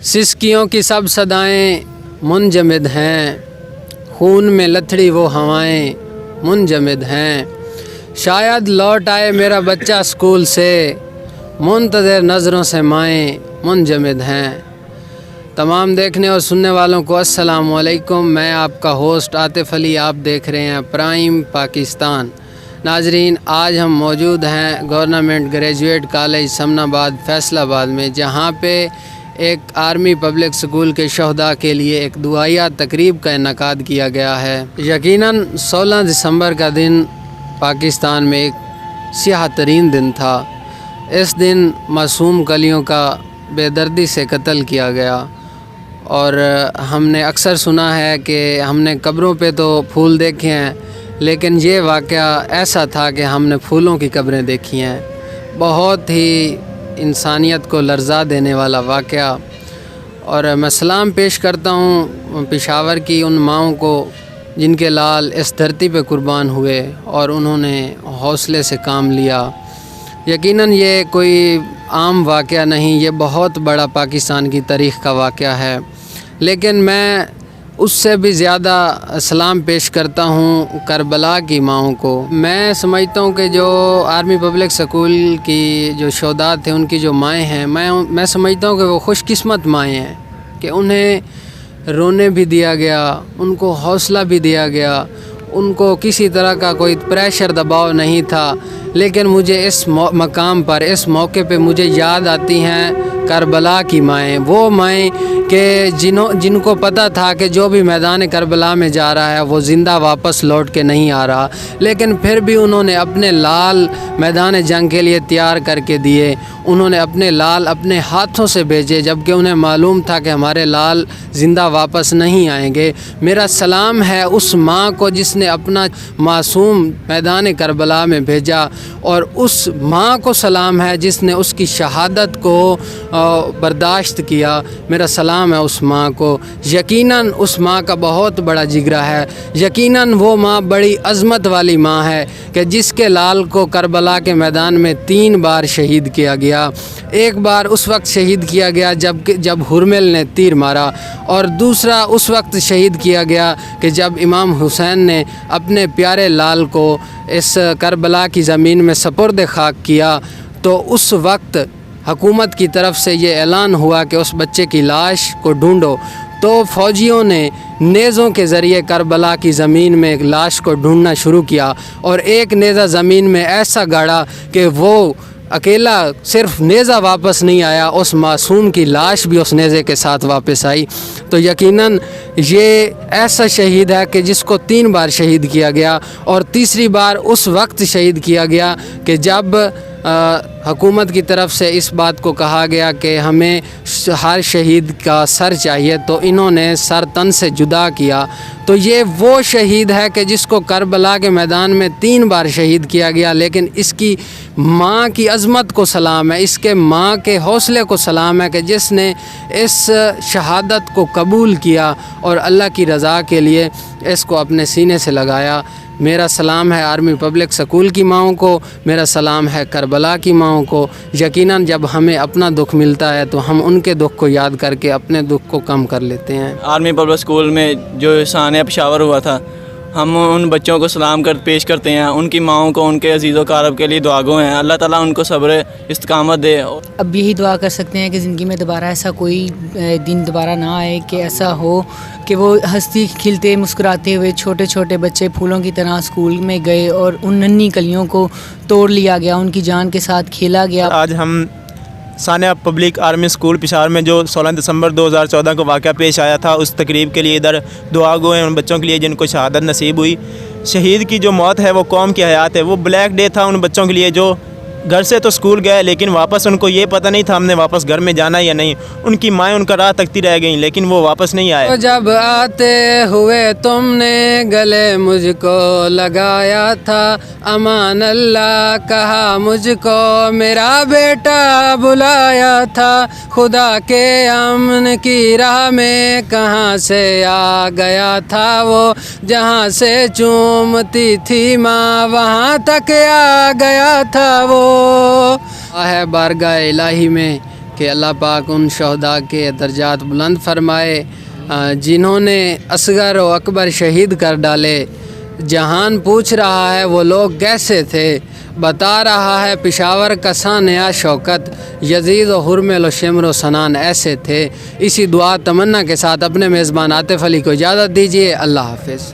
सिसकियों की सब सदाएं मुंजमद हैं, खून में लथड़ी वो हवाएं मुंजमद हैं। शायद लौट आए मेरा बच्चा स्कूल से, मुंतज़िर नज़रों से माएँ मुंजमद हैं। तमाम देखने और सुनने वालों को अस्सलाम वालेकुम। मैं आपका होस्ट आतिफ़ अली, आप देख रहे हैं प्राइम पाकिस्तान। नाजरीन, आज हम मौजूद हैं government graduate college Samanabad Faisalabad में, जहां पे एक आर्मी पब्लिक स्कूल के शहदा के लिए एक दुआया तकरीब का इनेकाद किया गया है। यकीनन 16 दिसंबर का दिन पाकिस्तान में एक स्याह तरीन दिन था। इस दिन मासूम कलियों का बेदर्दी से कत्ल किया गया और हमने अक्सर सुना है कि हमने कब्रों पे तो फूल देखे हैं, लेकिन ये वाक़या ऐसा था कि हमने फूलों की कब्रें देखी हैं। बहुत ही इंसानियत को लर्ज़ा देने वाला वाक़या। और मैं सलाम पेश करता हूँ पेशावर की उन माँओं को जिनके लाल इस धरती पे कुर्बान हुए और उन्होंने हौसले से काम लिया। यकीनन ये कोई आम वाक़या नहीं, ये बहुत बड़ा पाकिस्तान की तारीख़ का वाक़या है। लेकिन मैं उससे भी ज़्यादा सलाम पेश करता हूँ करबला की माँओं को। मैं समझता हूँ कि जो आर्मी पब्लिक स्कूल की जो शहदा थे, उनकी जो माएँ हैं, मैं समझता हूँ कि वो खुशकिस्मत माएँ हैं कि उन्हें रोने भी दिया गया, उनको हौसला भी दिया गया, उनको किसी तरह का कोई प्रेशर दबाव नहीं था। लेकिन मुझे इस मकाम पर, इस मौके पे मुझे याद आती हैं करबला की माएँ, वो माएँ कि जिनको पता था कि जो भी मैदान करबला में जा रहा है वो ज़िंदा वापस लौट के नहीं आ रहा, लेकिन फिर भी उन्होंने अपने लाल मैदान जंग के लिए तैयार करके दिए। उन्होंने अपने लाल अपने हाथों से भेजे, जबकि उन्हें मालूम था कि हमारे लाल ज़िंदा वापस नहीं आएंगे। मेरा सलाम है उस माँ को जिसने अपना मासूम मैदान करबला में भेजा, और उस माँ को सलाम है जिसने उसकी शहादत को बर्दाश्त किया। मेरा सलाम है उस माँ को। यकीनन उस माँ का बहुत बड़ा जिगरा है। यकीनन वो माँ बड़ी अज़मत वाली माँ है कि जिसके लाल को करबला के मैदान में 3 बार शहीद किया गया। एक बार उस वक्त शहीद किया गया जब हुरमिल ने तीर मारा, और दूसरा उस वक्त शहीद किया गया कि जब इमाम हुसैन ने अपने प्यारे लाल को इस करबला की ज़मीन में सपुर्द खाक किया। तो उस वक्त हुकूमत की तरफ से ये ऐलान हुआ कि उस बच्चे की लाश को ढूंढो। तो फ़ौजियों ने नेज़ों के ज़रिए करबला की ज़मीन में एक लाश को ढूंढना शुरू किया, और एक नेज़ा ज़मीन में ऐसा गाड़ा कि वो अकेला सिर्फ नेज़ा वापस नहीं आया, उस मासूम की लाश भी उस नेज़े के साथ वापस आई। तो यकीनन ये ऐसा शहीद है कि जिसको 3 बार शहीद किया गया, और तीसरी बार उस वक्त शहीद किया गया कि जब हुकूमत की तरफ से इस बात को कहा गया कि हमें हर शहीद का सर चाहिए, तो इन्होंने सर तन से जुदा किया। तो ये वो शहीद है कि जिसको करबला के मैदान में 3 बार शहीद किया गया, लेकिन इसकी माँ की अज़मत को सलाम है, इसके माँ के हौसले को सलाम है कि जिसने इस शहादत को कबूल किया और अल्लाह की रज़ा के लिए इसको अपने सीने से लगाया। मेरा सलाम है आर्मी पब्लिक स्कूल की माँओं को, मेरा सलाम है करबला की माँओं को। यकीनन जब हमें अपना दुख मिलता है तो हम उनके दुख को याद करके अपने दुख को कम कर लेते हैं। आर्मी पब्लिक स्कूल में जो सानिया पेशावर हुआ था, हम उन बच्चों को सलाम पेश करते हैं, उनकी माँओं को, उनके अजीज़ व कारब के लिए दुआगो हैं। अल्लाह ताला उनको सब्र इस्तिकामत दे। अब यही दुआ कर सकते हैं कि ज़िंदगी में दोबारा ऐसा कोई दिन दोबारा ना आए कि ऐसा हो कि वो हंसती खिलते मुस्कुराते हुए छोटे छोटे बच्चे फूलों की तरह स्कूल में गए और उन नन्ही कलियों को तोड़ लिया गया, उनकी जान के साथ खेला गया। आज हम Sania public army school Peshawar में जो 16 दिसंबर 2014 को वाक़या पेश आया था, उस तकरीब के लिए इधर दुआ गो हैं उन बच्चों के लिए जिनको शहादत नसीब हुई। शहीद की जो मौत है वो कौम की हयात है। वो ब्लैक डे था उन बच्चों के लिए जो घर से तो स्कूल गए, लेकिन वापस उनको ये पता नहीं था हमने वापस घर में जाना या नहीं। उनकी माएँ उनका राह तकती रह गईं, लेकिन वो वापस नहीं आए। तो जब आते हुए तुमने गले मुझको लगाया था, अमान अल्लाह कहा मुझको मेरा बेटा बुलाया था। खुदा के अमन की राह में कहाँ से आ गया था वो, जहाँ से चूमती थी माँ वहाँ तक आ गया था वो। है बारगाह इलाही में کہ اللہ پاک ان شہداء کے درجات بلند فرمائے جنہوں نے اصغر و اکبر شہید کر ڈالے۔ جہان پوچھ رہا ہے وہ لوگ کیسے تھے، بتا رہا ہے پشاور کا سانحہ شوکت، یزید و حرمل و شمر و سنان ایسے تھے۔ اسی دعا تمنا کے ساتھ اپنے میزبان عاطف علی کو اجازت دیجیے۔ اللہ حافظ۔